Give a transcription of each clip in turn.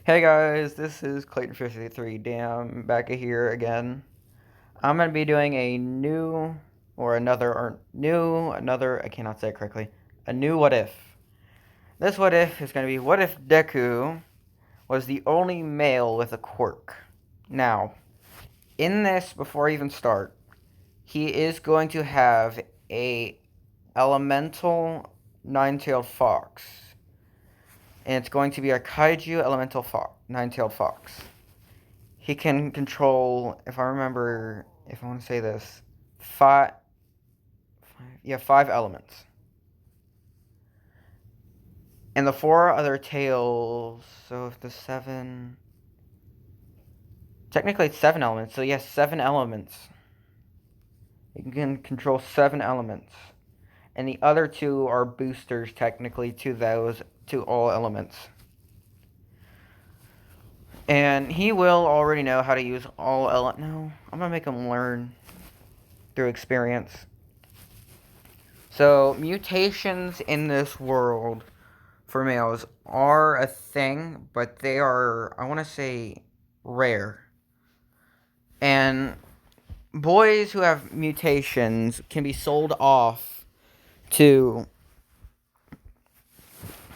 Hey guys, this is Clayton53. Damn, back here again. I'm gonna be doing a new or another or new another I cannot say it correctly. A new what if. This what if is gonna be what if Deku was the only male with a quirk. Now, in this, before I even start, he is going to have a elemental nine-tailed fox. And it's going to be a kaiju elemental fox, nine-tailed fox. He can control, if I remember, if I want to say this, five elements. And the four other tails, so if the seven, technically it's seven elements, so yes, seven elements. You can control seven elements. And the other two are boosters, technically, to all elements. And he will already know how to use all elements. No, I'm going to make him learn through experience. So, mutations in this world for males are a thing, but they are, I want to say, rare. And boys who have mutations can be sold off to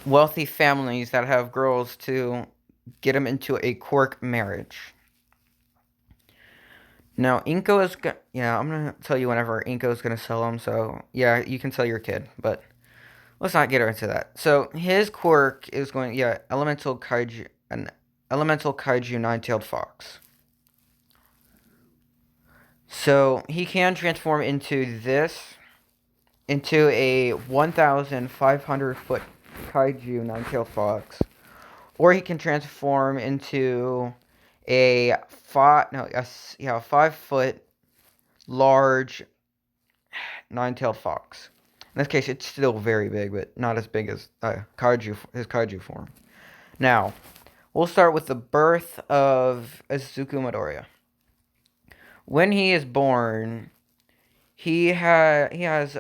wealthy families that have girls to get them into a quirk marriage. Now, Inko is yeah, I'm gonna tell you whenever Inko is gonna sell them. So yeah, you can tell your kid, but let's not get into that. So his quirk is going, yeah, an elemental kaiju nine-tailed fox. So he can transform into a 1,500 foot kaiju nine-tailed fox, or he can transform into a 5 foot large nine-tailed fox. In this case, it's still very big, but not as big as his kaiju form. Now, we'll start with the birth of Izuku Midoriya. When he is born, he has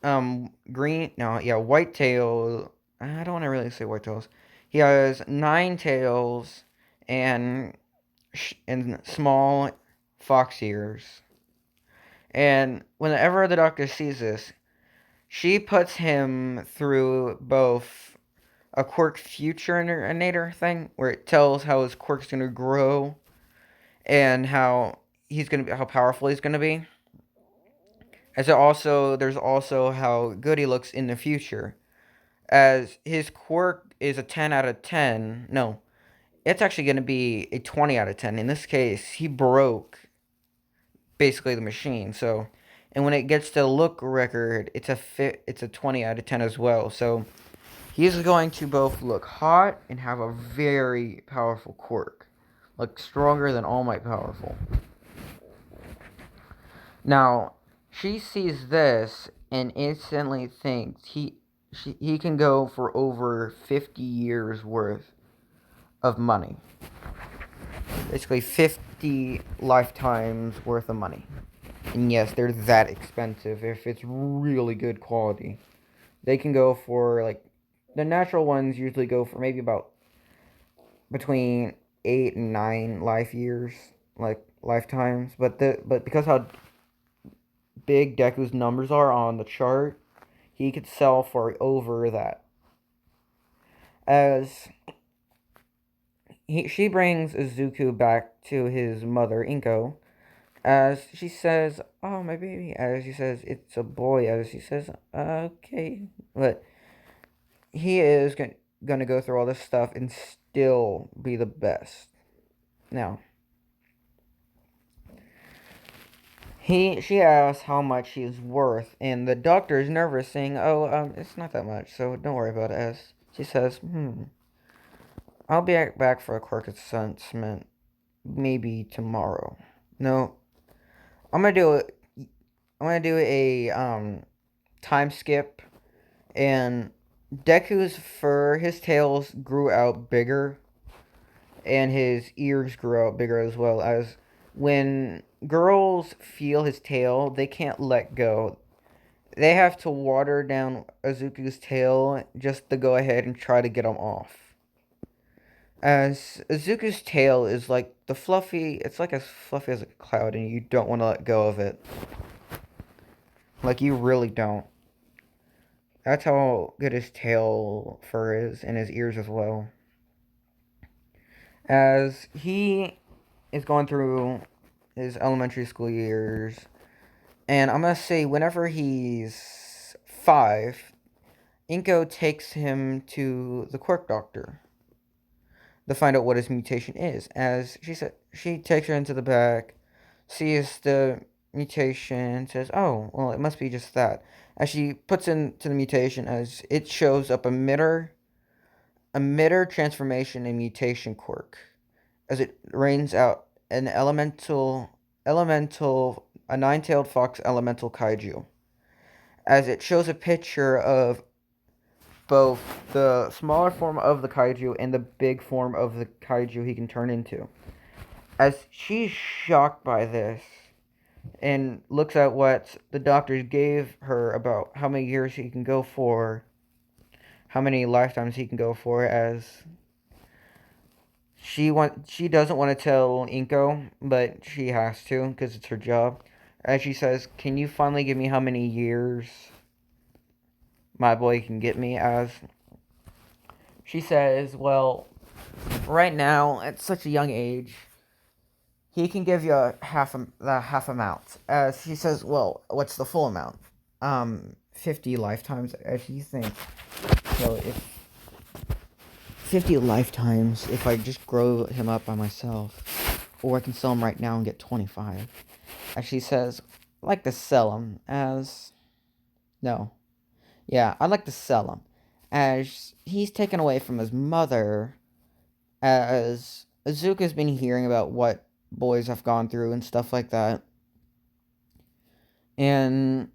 white tails. I don't want to really say white tails. He has nine tails and small fox ears. And whenever the doctor sees this, she puts him through both a quirk futurinator thing, where it tells how his quirk's gonna grow and how powerful he's gonna be. There's also how good he looks in the future. As his quirk is a 10 out of 10. No, it's actually going to be a 20 out of 10. In this case, he broke basically the machine. So, and when it gets to look record, it's a 20 out of 10 as well. So, he's going to both look hot and have a very powerful quirk. Like stronger than All Might powerful. Now, she sees this and instantly thinks he can go for over 50 years worth of money. Basically 50 lifetimes worth of money. And yes, they're that expensive if it's really good quality. They can go for like the natural ones usually go for maybe about between 8 and 9 life years, like lifetimes, but because how big Deku's numbers are on the chart, he could sell for over that. As she brings Izuku back to his mother, Inko, as she says, "Oh, my baby," as she says, "It's a boy," as she says, "Okay." But he is gonna go through all this stuff and still be the best. Now, she asks how much he's worth, and the doctor is nervous, saying, "Oh, it's not that much, so don't worry about it." As she says, I'll be back for a quirk assessment maybe tomorrow." No, I'm gonna do it. I'm gonna do a time skip, and Deku's fur, his tails grew out bigger, and his ears grew out bigger as well. As when girls feel his tail, they can't let go. They have to water down Azuku's tail just to go ahead and try to get him off. As Izuku's tail is like the fluffy, it's like as fluffy as a cloud, and you don't want to let go of it. Like, you really don't. That's how good his tail fur is, and his ears as well. As he is going through his elementary school years, and I'm gonna say whenever he's 5, Inko takes him to the quirk doctor to find out what his mutation is. As she said, she takes her into the back, sees the mutation, says, "Oh, well, it must be just that." As she puts into the mutation, as it shows up emitter transformation and mutation quirk, as it rains out an a nine-tailed fox elemental kaiju. As it shows a picture of both the smaller form of the kaiju and the big form of the kaiju he can turn into. As she's shocked by this and looks at what the doctors gave her about how many years he can go for, how many lifetimes he can go for, as she doesn't want to tell Inko, but she has to because it's her job. As she says, "Can you finally give me how many years my boy can get me?" As she says, "Well, right now at such a young age, he can give you the half amount." As she says, "Well, what's the full amount?" 50 lifetimes. As you think, so if 50 lifetimes, if I just grow him up by myself, or I can sell him right now and get 25. As she says, "I'd like to sell him." As no, yeah, I'd like to sell him, as he's taken away from his mother. As Azuka's been hearing about what boys have gone through and stuff like that. And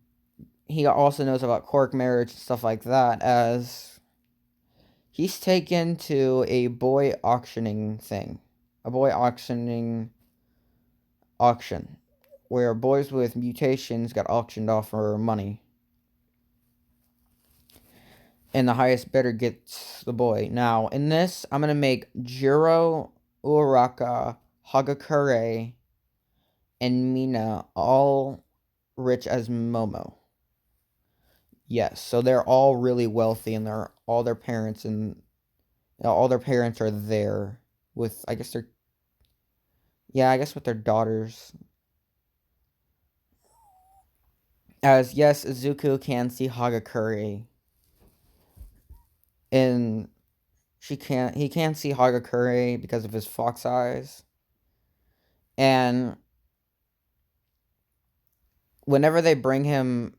he also knows about quirk marriage and stuff like that, as he's taken to a boy auctioning thing. A boy auction. Where boys with mutations got auctioned off for money. And the highest bidder gets the boy. Now, in this, I'm going to make Jiro, Uraka, Hagakure, and Mina all rich as Momo. Yes, so they're all really wealthy, and they're all their parents are there with, I guess they're, yeah, I guess with their daughters. As yes, Izuku can see Hagakure, and he can't see Hagakure because of his fox eyes. And whenever they bring him,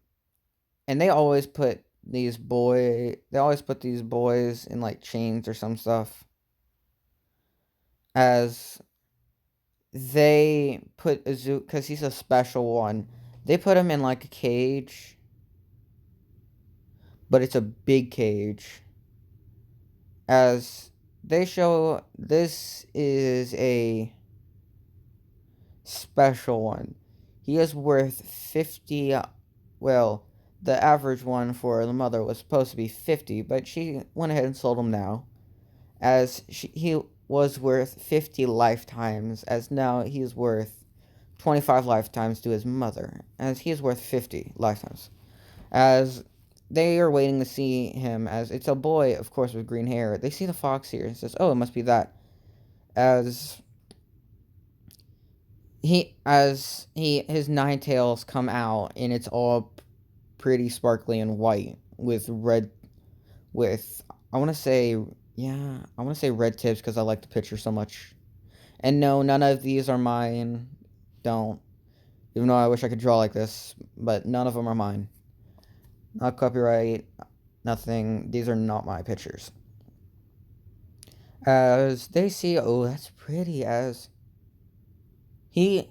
and they always put these boys in like chains or some stuff. As they put Izuku, because he's a special one, they put him in like a cage, but it's a big cage. As they show, this is a special one. He is worth 50. Well, the average one for the mother was supposed to be 50, but she went ahead and sold him now. As he was worth 50 lifetimes, as now he is worth 25 lifetimes to his mother, as he is worth 50 lifetimes. As they are waiting to see him, as it's a boy, of course, with green hair. They see the fox here and says, "Oh, it must be that." As his nine tails come out, and it's all pretty sparkly and white with red, with I want to say, yeah, I want to say red tips because I like the picture so much. And no, none of these are mine. Don't. Even though I wish I could draw like this, but none of them are mine. Not copyright, nothing. These are not my pictures. As they see, oh, that's pretty. As he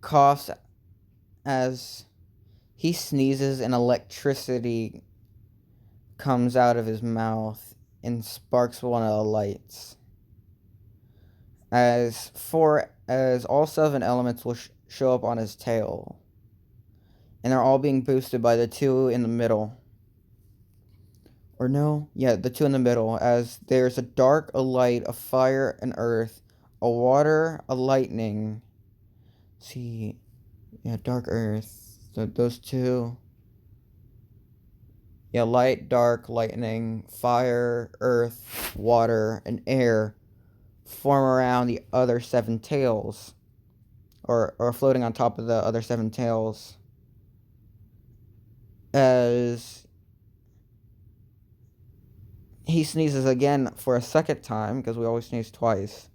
coughs, as he sneezes, and electricity comes out of his mouth and sparks one of the lights. As all 7 elements will show up on his tail, and they're all being boosted by the 2 in the middle. Or no? Yeah, the two in the middle. As there's a dark, a light, a fire, an earth, a water, a lightning. See, yeah, dark earth. So those two. Yeah, light, dark, lightning, fire, earth, water, and air form around the other seven tails. Or floating on top of the other seven tails. As he sneezes again for a second time, because we always sneeze twice.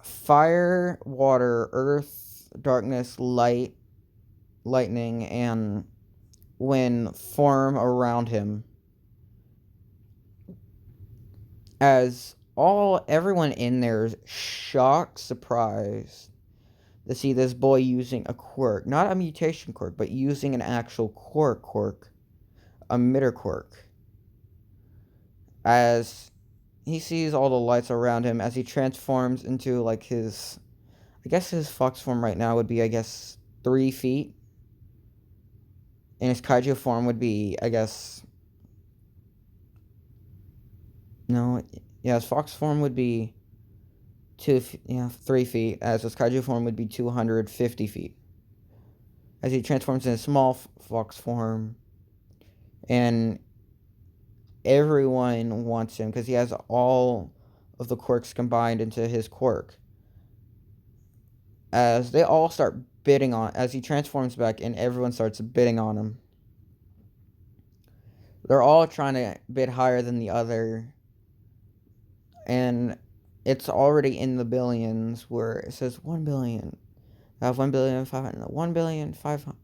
Fire, water, earth, darkness, light, lightning, and wind form around him. As everyone in there is shocked, surprised to see this boy using a quirk. Not a mutation quirk, but using an actual quirk. A emitter quirk. As he sees all the lights around him as he transforms into like his, I guess his fox form right now would be, I guess, 3 feet. And his kaiju form would be, I guess, no, yeah, his fox form would be 3 feet, as his kaiju form would be 250 feet. As he transforms in a small fox form, and everyone wants him because he has all of the quirks combined into his quirk. As they all start bidding on, as he transforms back, and everyone starts bidding on him. They're all trying to bid higher than the other, and it's already in the billions where it says 1 billion. I have 1,500,000,000, 1,550,000,000,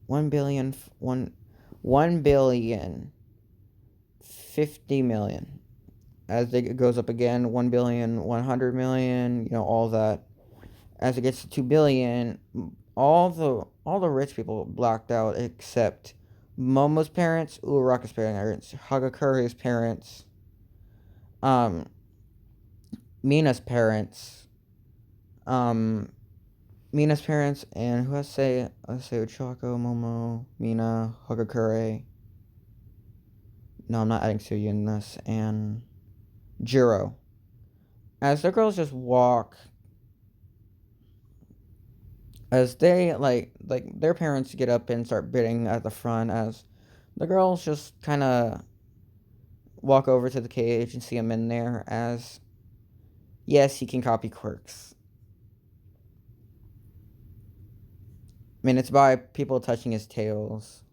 1 billion, 1,050,000,000. As it goes up again, 1,100,000,000, all that. As it gets to 2 billion, all the rich people blacked out except Momo's parents, Uraraka's parents, Hagakuri's parents, um, Mina's parents, um, and who else say? Let's say Ochako, Momo, Mina, Hagakure. No, I'm not adding Suyu in this, and Jiro. As the girls just walk, as they like their parents get up and start bidding at the front, as the girls just kind of walk over to the cage and see him in there. As yes, he can copy quirks. I mean, it's by people touching his tails.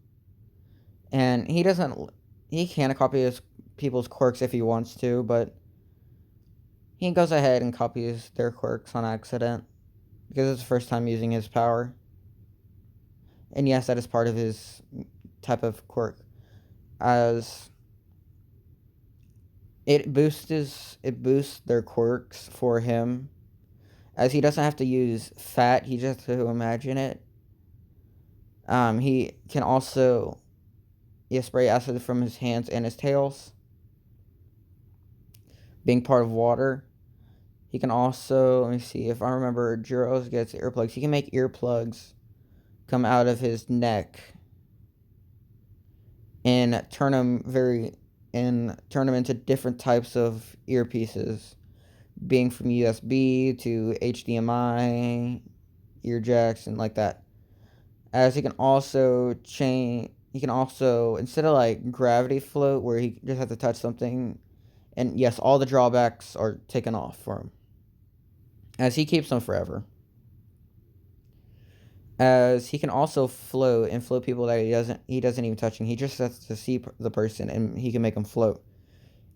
And he can't copy people's quirks if he wants to, but he goes ahead and copies their quirks on accident because it's the first time using his power. And yes, that is part of his type of quirk. As it boosts their quirks for him. As he doesn't have to use fat, he just has to imagine it. He can also spray acid from his hands and his tails, being part of water. He can also, let me see, if I remember, Jiros gets earplugs. He can make earplugs come out of his neck and turn them into different types of earpieces, being from USB to HDMI, ear jacks, and like that. As he can also instead of like gravity float where he just has to touch something, and yes, all the drawbacks are taken off for him. As he keeps them forever. As he can also float and float people that he doesn't even touching. He just has to see the person and he can make them float.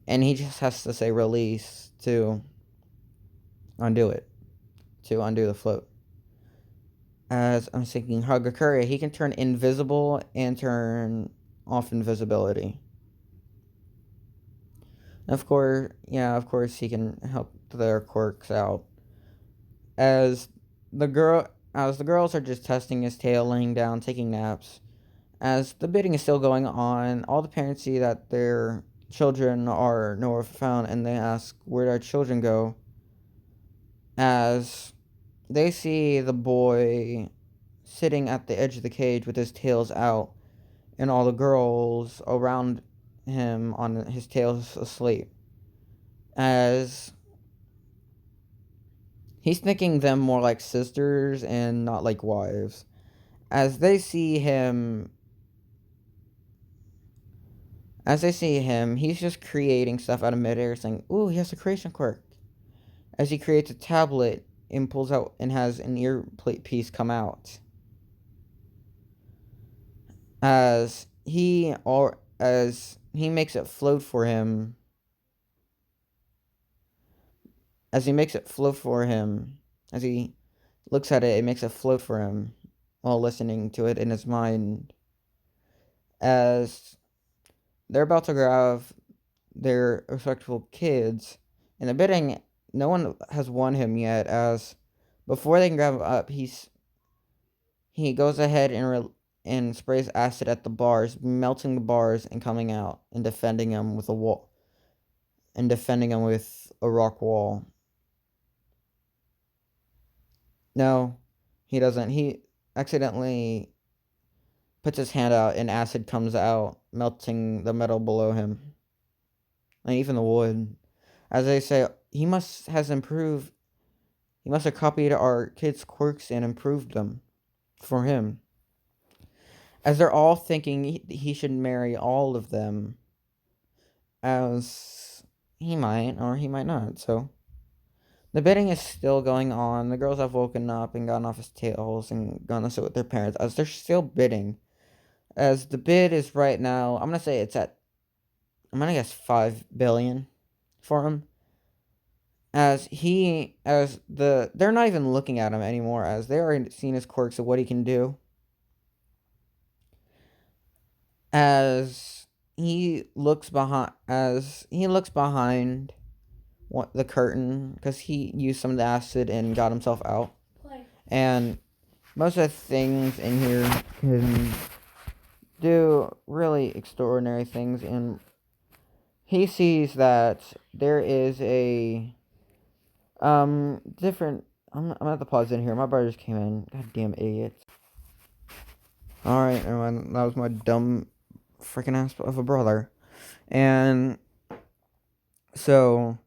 And he just has to say release to undo it, to undo the float. As I'm thinking Hagakure, he can turn invisible and turn off invisibility. Of course, he can help their quirks out. As the girls are just testing his tail, laying down, taking naps. As the bidding is still going on, all the parents see that their children are nowhere found, and they ask, "Where did our children go?" As they see the boy sitting at the edge of the cage with his tails out, and all the girls around him on his tail asleep, as he's thinking them more like sisters and not like wives. As they see him, he's just creating stuff out of midair, saying, "Ooh, he has a creation quirk." As he creates a tablet and pulls out and has an earpiece come out. As he makes it float for him, as he makes it float for him, as he looks at it, it makes it float for him while listening to it in his mind. As they're about to grab their respectable kids, in the bidding, no one has won him yet. As before they can grab him up, he goes ahead and sprays acid at the bars, melting the bars and coming out and defending them with a wall and defending them with a rock wall. No, he doesn't. He accidentally puts his hand out and acid comes out, melting the metal below him and even the wood. As they say, he must have copied our kids' quirks and improved them for him. As they're all thinking he should marry all of them, as he might or he might not. So the bidding is still going on. The girls have woken up and gotten off his tails and gone to sit with their parents as they're still bidding. As the bid is right now, I'm gonna guess 5 billion for him. They're not even looking at him anymore, as they already seen his quirks of what he can do. As he looks behind the curtain, because he used some of the acid and got himself out. And most of the things in here can do really extraordinary things, and he sees that there is a different. I'm gonna have to pause in here. My brother just came in. Goddamn idiots. Alright, everyone. That was my dumb freaking ass of a brother. And so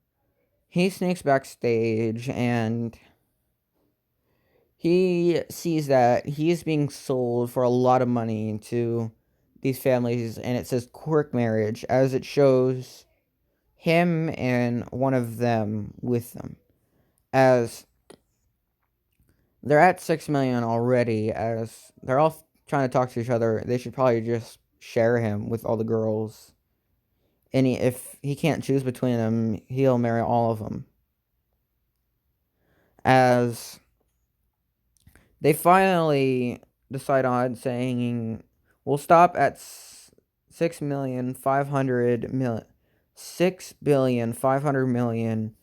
he sneaks backstage and he sees that he is being sold for a lot of money to these families, and it says quirk marriage, as it shows him and one of them with them. As they're at 6 million already, as they're all trying to talk to each other. They should probably just share him with all the girls. And if he can't choose between them, he'll marry all of them. As they finally decide on saying, we'll stop at 6,500,000,000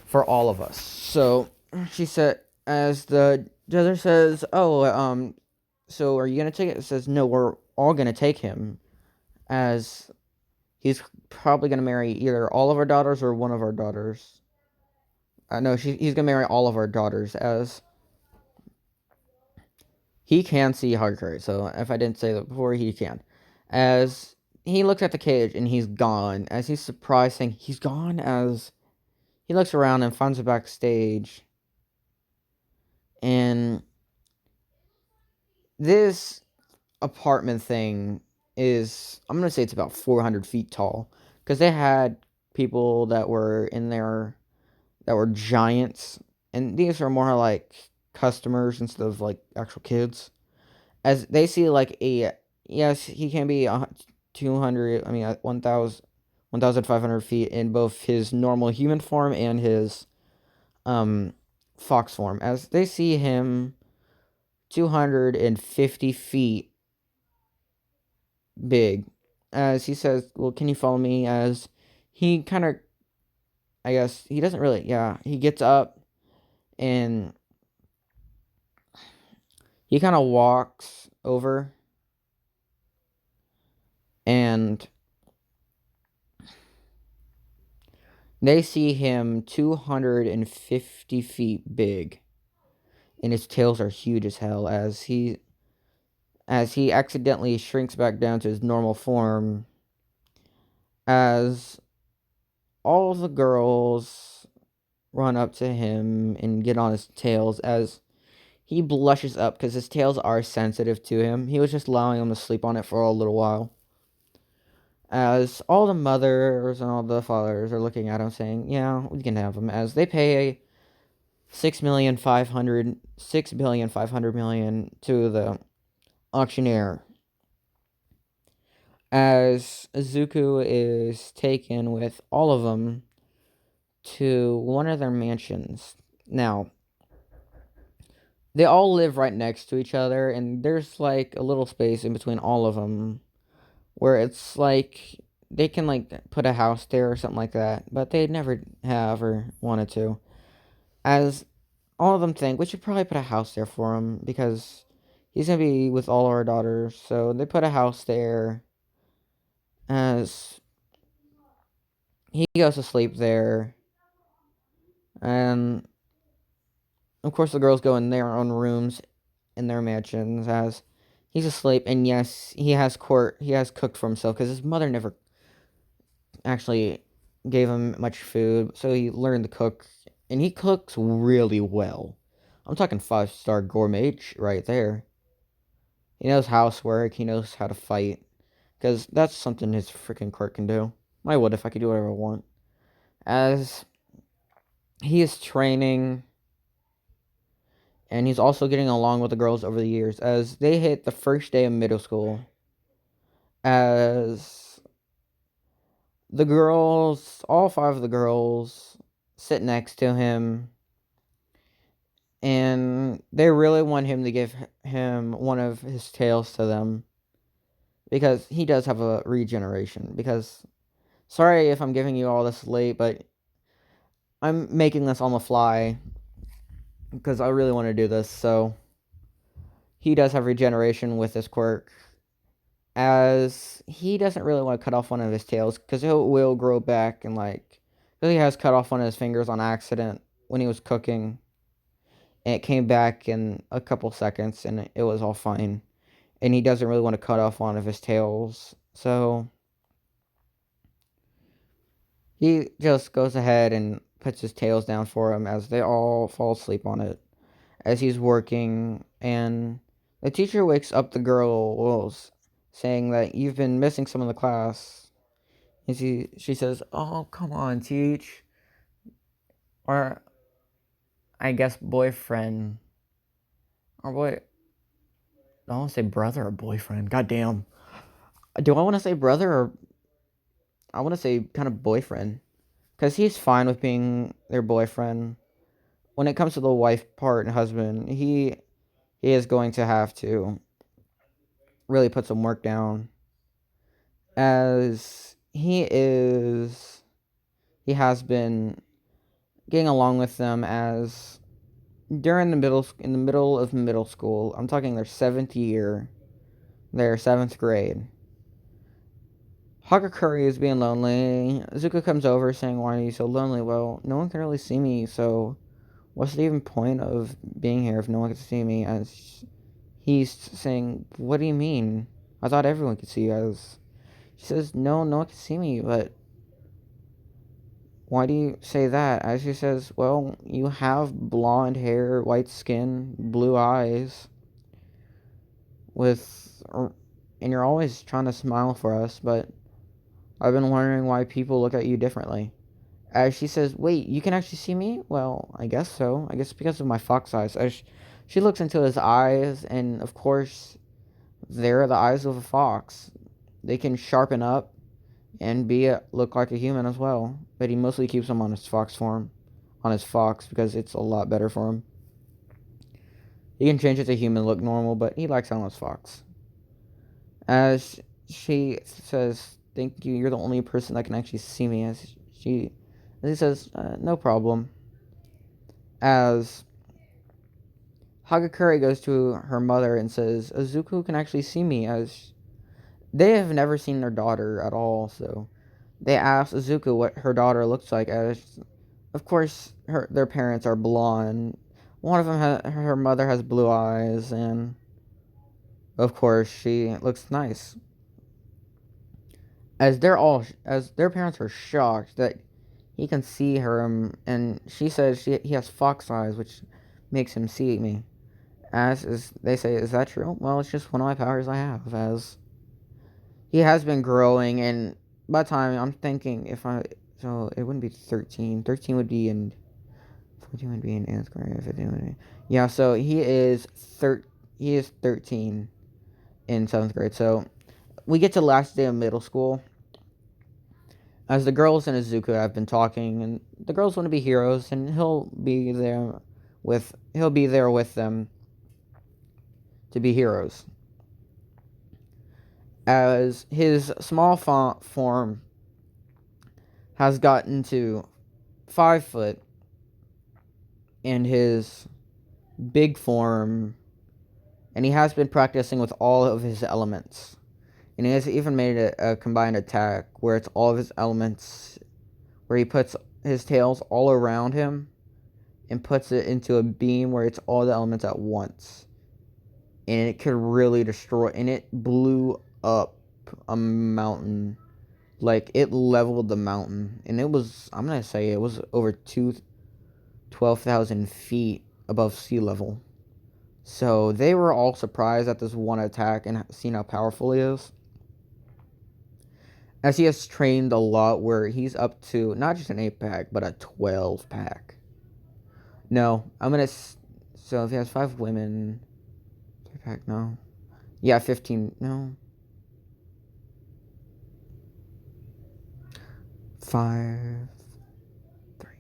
for all of us. So she said, as the judge says, "Oh, so are you gonna take it?" It says, "No, we're all gonna take him, as he's probably gonna marry either all of our daughters or one of our daughters." No, he's gonna marry all of our daughters, as he can see hardcore. So if I didn't say that before, he can. As he looks at the cage and he's gone. As he's surprised, saying he's gone. As he looks around and finds it backstage, and this apartment thing is, I'm gonna say it's about 400 feet tall, because they had people that were in there that were giants, and these are more like customers instead of like actual kids. As they see like a, yes, he can be 200, 1,500 feet in both his normal human form and his fox form. As they see him 250 feet big, as he says, "Well, can you follow me?" As he kind of, I guess he doesn't really, yeah, he gets up and he kind of walks over, and they see him 250 feet big, and his tails are huge as hell. As as he accidentally shrinks back down to his normal form, as all the girls run up to him and get on his tails as he blushes up because his tails are sensitive to him. He was just allowing him to sleep on it for a little while. As all the mothers and all the fathers are looking at him saying, yeah, we can have him, as they pay 6,500,000,000 to the auctioneer. As Zuko is taken with all of them to one of their mansions. Now, they all live right next to each other, and there's like a little space in between all of them where it's like they can like put a house there or something like that, but they never have or wanted to. As all of them think we should probably put a house there for him because he's gonna be with all our daughters, so they put a house there. As he goes to sleep there, and of course the girls go in their own rooms in their mansions as he's asleep. And yes, he has cooked for himself because his mother never actually gave him much food, so he learned to cook, and he cooks really well. I'm talking 5-star gourmet right there. He knows housework, he knows how to fight, because that's something his freaking quirk can do. I would if I could do whatever I want. As he is training, and he's also getting along with the girls over the years, as they hit the first day of middle school, as the girls, all 5 of the girls, sit next to him, and they really want him to give him one of his tails to them because he does have a regeneration. Because, sorry if I'm giving you all this late, but I'm making this on the fly because I really want to do this. So, he does have regeneration with this quirk, as he doesn't really want to cut off one of his tails because it will grow back. And like, he has cut off one of his fingers on accident when he was cooking, and it came back in a couple seconds and it was all fine. And he doesn't really want to cut off one of his tails, so he just goes ahead and puts his tails down for him as they all fall asleep on it as he's working. And the teacher wakes up the girls saying that you've been missing some of the class. And she says, oh, come on, teach. Or, I guess, boyfriend. Or boy. I want to say brother or boyfriend. God damn. Do I want to say brother, or I want to say kind of boyfriend? Because he's fine with being their boyfriend. When it comes to the wife part and husband, he is going to have to really put some work down, as he has been getting along with them. As during in the middle of middle school, I'm talking their 7th year, their 7th grade, Hagakuri is being lonely. Zuko comes over saying, why are you so lonely? Well, no one can really see me, so what's the even point of being here if no one can see me? As he's saying, what do you mean? I thought everyone could see you. As she says, no, no one can see me, but why do you say that? As she says, well, you have blonde hair, white skin, blue eyes, and you're always trying to smile for us, but I've been wondering why people look at you differently. As she says, wait, you can actually see me? Well, I guess so. I guess because of my fox eyes. As she looks into his eyes, and of course, they're the eyes of a fox. They can sharpen up and look like a human as well. But he mostly keeps them on his fox form. On his fox, because it's a lot better for him. He can change it to human, look normal, but he likes it on his fox. As she says, thank you, you're the only person that can actually see me. As he says, no problem. As Hagakure goes to her mother and says, Azuko can actually see me, as they have never seen their daughter at all. So they ask Azuko what her daughter looks like, as of course their parents are blonde. One of them, her mother has blue eyes, and Of course, she looks nice. As their parents are shocked that he can see her, and she says he has fox eyes, which makes him see me. As is, they say, is that true? Well, it's just one of my powers I have. As he has been growing, and by the time I'm thinking, if I so it wouldn't be 13. 13 would be in 14 would be in 8th grade. 15 would be, yeah. So he is 13 in 7th grade. So we get to the last day of middle school. As the girls in Izuku have been talking, and the girls want to be heroes, and he'll be there with them to be heroes. As his small form has gotten to 5 foot, and his big form, and he has been practicing with all of his elements. And he has even made a combined attack where it's all of his elements, where he puts his tails all around him and puts it into a beam where it's all the elements at once. And it could really destroy, and it blew up a mountain. Like, it leveled the mountain. And it was, I'm going to say it was over 12,000 feet above sea level. So they were all surprised at this one attack and seeing how powerful he is. As he has trained a lot where he's up to not just an 8-pack, but a 12-pack. No, so if he has 5 women, 3-pack, no. Yeah, 15, no. 5, 3.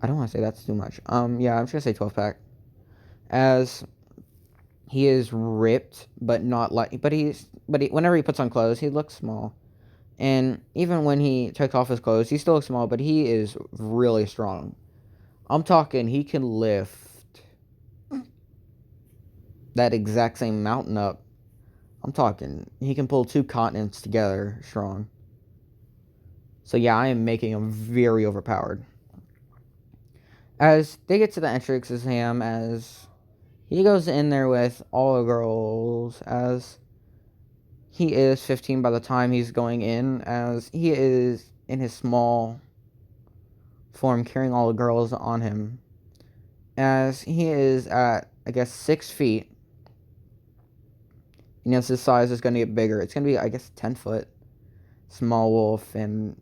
I don't want to say that's too much. Yeah, I'm just gonna say 12-pack. As he is ripped, but not like, whenever he puts on clothes, he looks small. And even when he takes off his clothes, he still looks small, but he is really strong. I'm talking, he can lift that exact same mountain up. I'm talking, he can pull 2 continents together strong. So yeah, I am making him very overpowered. As they get to the entrance exam, as he goes in there with all the girls, as he is 15 by the time he's going in, as he is in his small form carrying all the girls on him. As he is at, I guess, 6 feet. You know, his size is going to get bigger. It's going to be, I guess, 10 foot. Small wolf and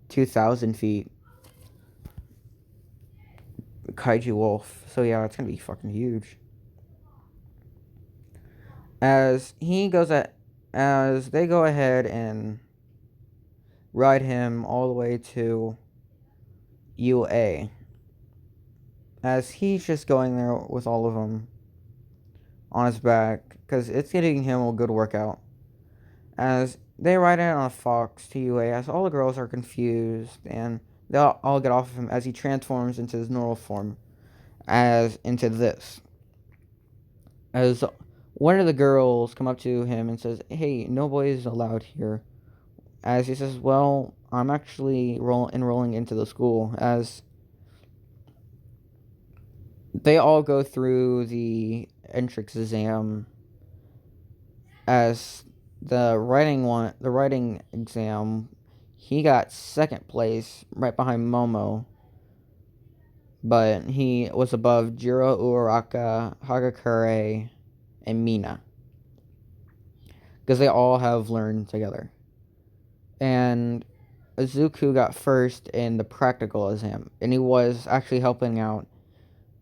2,000 feet. Kaiju wolf. So yeah, it's going to be fucking huge. As they go ahead and ride him all the way to UA. As he's just going there with all of them on his back, because it's getting him a good workout. As they ride in on a fox to UA, as all the girls are confused, and they'll all get off of him as he transforms into his normal form, as into this. As one of the girls come up to him and says, "Hey, no boys allowed here." As he says, "Well, I'm actually enrolling into the school." As they all go through the entrance exam, as the writing exam, he got 2nd place, right behind Momo, but he was above Jiro Uraraka, Hagakure, and Mina, because they all have learned together. And Izuku got 1st in the practical exam, and he was actually helping out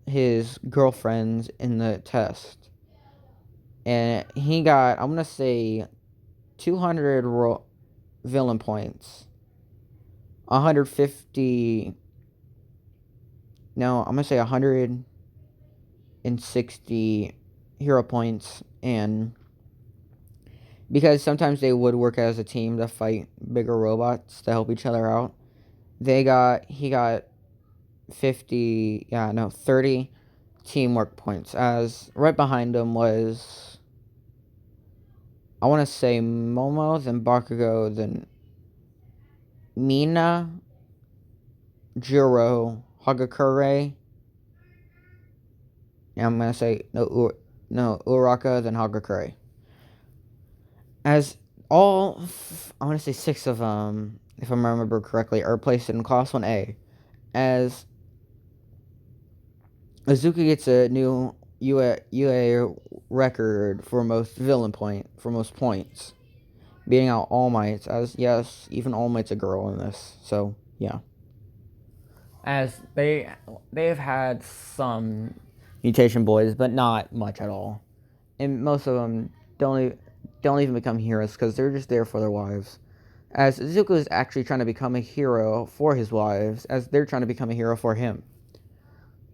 his girlfriends in the test. And he got, I'm going to say, 200 villain points, 150, no, I'm going to say 160 hero points, and because sometimes they would work as a team to fight bigger robots to help each other out, he got 30 teamwork points, as right behind him was, I want to say, Momo, then Bakugo, then Mina, Jiro, Hagakure, and I'm going to say, no, no, Uraraka, then Hagakure. As all, I want to say six of them, if I remember correctly, are placed in Class 1A. As Azuki gets a new UA record for most points, beating out All Might. As yes, even All Might's a girl in this, so yeah. As they've had some mutation boys, but not much at all, and most of them don't even become heroes because they're just there for their wives. As Zuko is actually trying to become a hero for his wives, as they're trying to become a hero for him.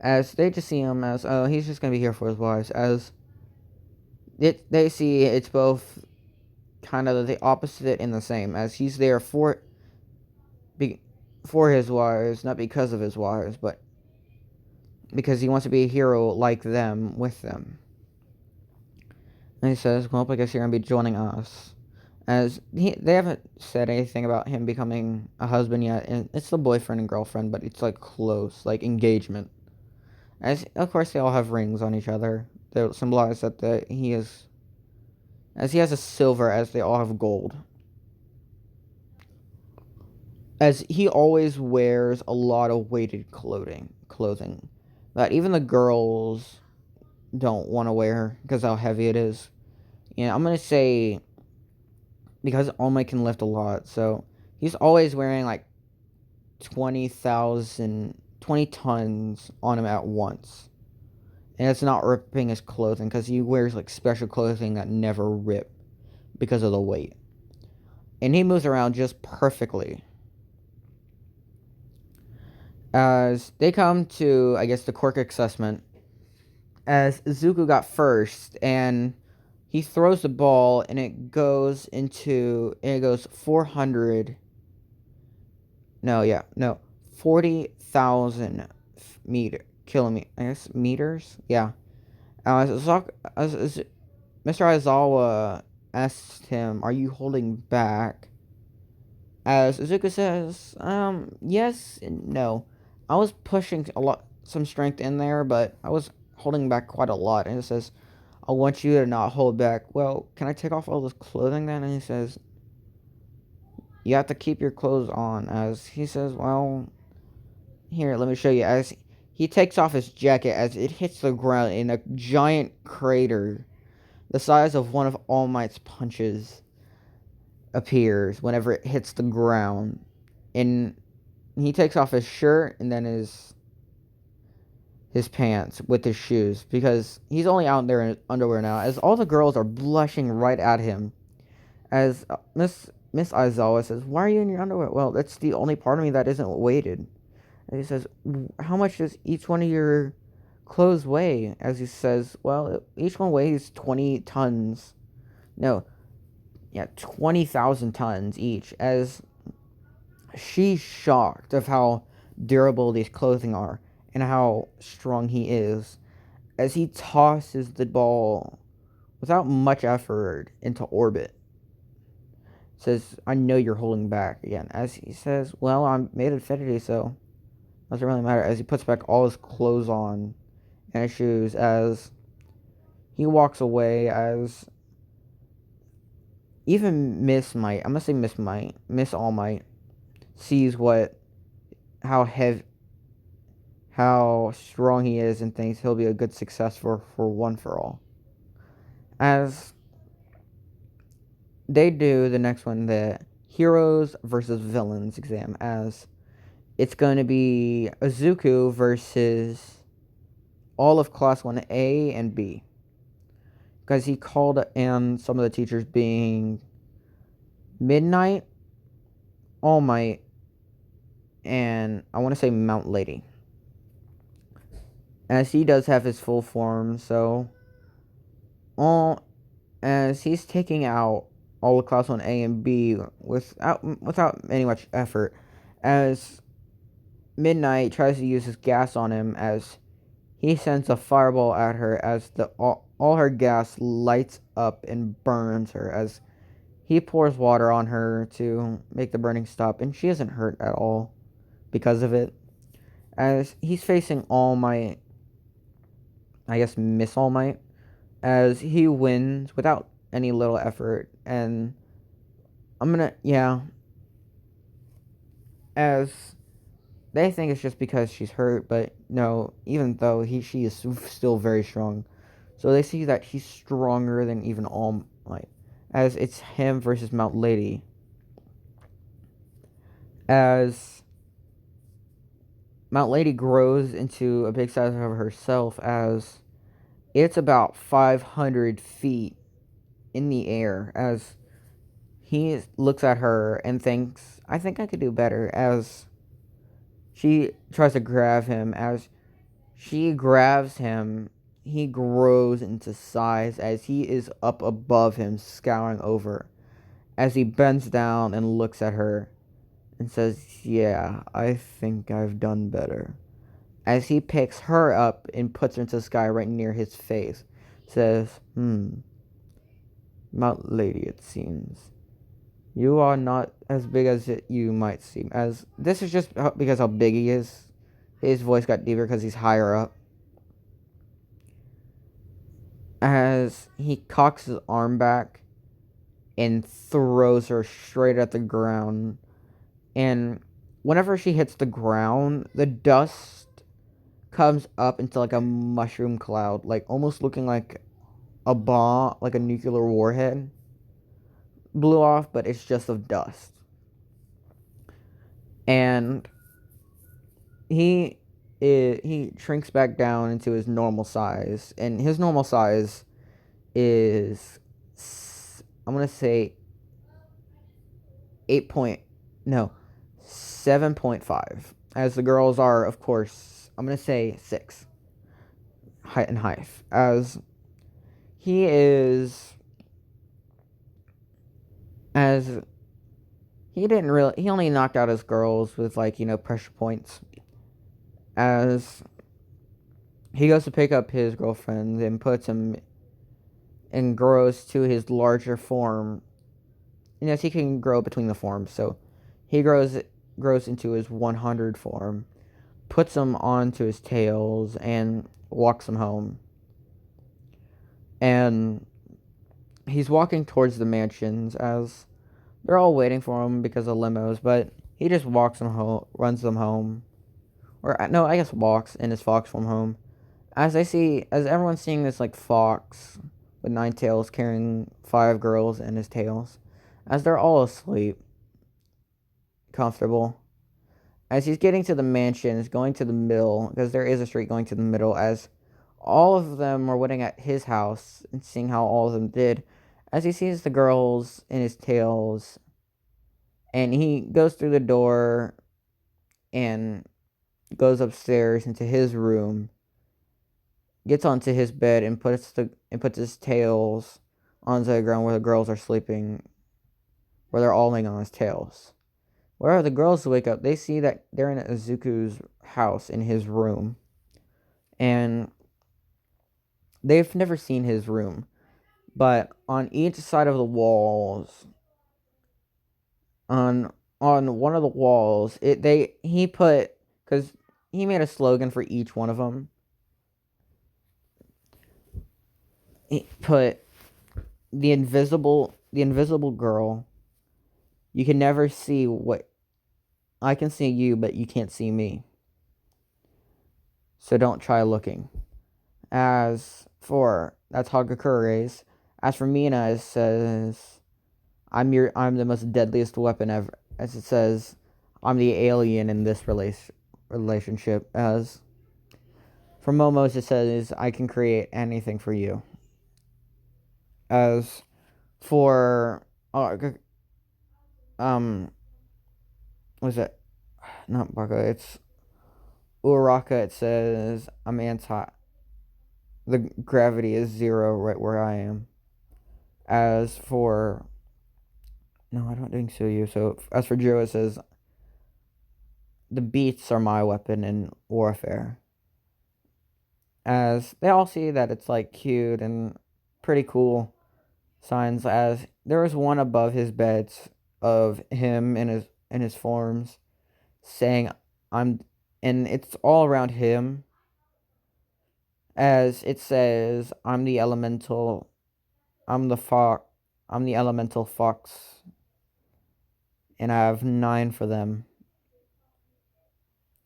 As they just see him as, oh, he's just gonna be here for his wives. As they see it's both kind of the opposite and the same. As he's there for his wives, not because of his wives, but because he wants to be a hero like them with them. And he says, well, I guess you're going to be joining us. As they haven't said anything about him becoming a husband yet, and it's the boyfriend and girlfriend, but it's like close, like engagement. As of course they all have rings on each other that symbolize that he is, as he has a silver, as they all have gold. As he always wears a lot of weighted clothing that even the girls don't want to wear because how heavy it is. Yeah, I'm gonna say because All Might can lift a lot, so he's always wearing like 20 tons on him at once. And it's not ripping his clothing because he wears like special clothing that never rip because of the weight. And he moves around just perfectly. As they come to, I guess, the quirk assessment, as Zuko got first, and he throws the ball, and it goes 400. No, yeah, no, 40,000 kilometers. I guess meters. Yeah. As Mr. Aizawa asked him, "Are you holding back?" As Izuku says, yes and no. I was pushing some strength in there, but I was holding back quite a lot. And it says, I want you to not hold back. Well, can I take off all this clothing then? And he says, you have to keep your clothes on. As he says, well, here, let me show you. As he takes off his jacket as it hits the ground in a giant crater the size of one of All Might's punches appears whenever it hits the ground. And he takes off his shirt and then his pants with his shoes because he's only out there in underwear now. As all the girls are blushing right at him, as Miss Aizawa says, "Why are you in your underwear?" Well, that's the only part of me that isn't weighted. And he says, "How much does each one of your clothes weigh?" As he says, "Well, each one weighs 20 tons. No, yeah, 20,000 tons each." As she's shocked of how durable these clothing are and how strong he is as he tosses the ball without much effort into orbit. Says, I know you're holding back again. As he says, well, I'm made of infinity, so it doesn't really matter. As he puts back all his clothes on and his shoes, as he walks away, as even Miss All Might sees how strong he is and thinks he'll be a good success for One for All. As they do the next one, the heroes versus villains exam, as it's going to be Izuku versus all of Class 1A and B. Because he called in some of the teachers being Midnight, All Might, and I want to say Mount Lady. As he does have his full form, so as he's taking out all of Class 1A and B without any much effort, as Midnight tries to use his gas on him, as he sends a fireball at her, as all her gas lights up and burns her, as he pours water on her to make the burning stop, and she isn't hurt at all because of it. As he's facing All Might, I guess Miss All Might, as he wins without any little effort. And yeah, as they think it's just because she's hurt, but no, even though she is still very strong. So they see that he's stronger than even All Might, as it's him versus Mount Lady. As Mount Lady grows into a big size of herself, as it's about 500 feet in the air, as he looks at her and thinks, I think I could do better, as she tries to grab him. As she grabs him, he grows into size as he is up above him, scouring over, as he bends down and looks at her and says, yeah, I think I've done better. As he picks her up and puts her into the sky right near his face, says, Mount Lady, it seems. You are not as big as you might seem. As this is just because how big he is. His voice got deeper because he's higher up. As he cocks his arm back and throws her straight at the ground. And whenever she hits the ground, the dust comes up into like a mushroom cloud, like almost looking like a bomb, like a nuclear warhead blew off, but it's just of dust. And he shrinks back down into his normal size, and his normal size is, I'm gonna say 8 point, no, 7.5, as the girls are, of course, I'm gonna say 6 height and height, as he is, as he only knocked out his girls with, like, pressure points, as he goes to pick up his girlfriend and puts him and grows to his larger form. And yes, he can grow between the forms, so he grows into his 100 form, puts him onto his tails, and walks him home. And he's walking towards the mansions as they're all waiting for him because of limos, but he just walks them home, runs them home. Or no, I guess walks in his fox form home. As everyone's seeing this, like, fox with 9 tails carrying 5 girls in his tails, as they're all asleep, comfortable. As he's getting to the mansions, going to the middle, because there is a street going to the middle, as all of them are waiting at his house and seeing how all of them did, as he sees the girls in his tails, and he goes through the door and goes upstairs into his room, gets onto his bed and puts his tails onto the ground where the girls are sleeping, where they're all laying on his tails. Where the girls wake up, they see that they're in Izuku's house in his room, and they've never seen his room, but on each side of the walls, on one of the walls, he put, because he made a slogan for each one of them. He put the invisible girl. You can never see what I can see you, but you can't see me. So don't try looking. That's Hagakure's. As for Mina, it says, I'm the most deadliest weapon ever. As it says, I'm the alien in this relationship. As for Momo's, it says, I can create anything for you. As for what's it? Not Baka. It's Uraka. It says, I'm anti. The gravity is 0 right where I am. As for no, I'm not doing Suyu. So as for Jiro, it says, the beats are my weapon in warfare. As they all see that it's, like, cute and pretty cool signs, as there was one above his bed of him in his forms saying, I'm, and it's all around him, as it says, I'm the elemental, I'm the fox, I'm the elemental fox, and I have 9 for them,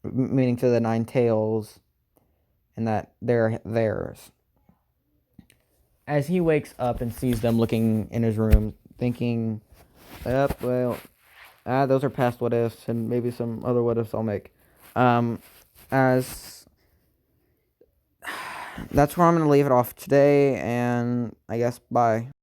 meaning to the 9 tails, and that they're theirs. As he wakes up and sees them looking in his room, thinking, yep, well, those are past what ifs, and maybe some other what ifs I'll make. As that's where I'm going to leave it off today, and I guess bye.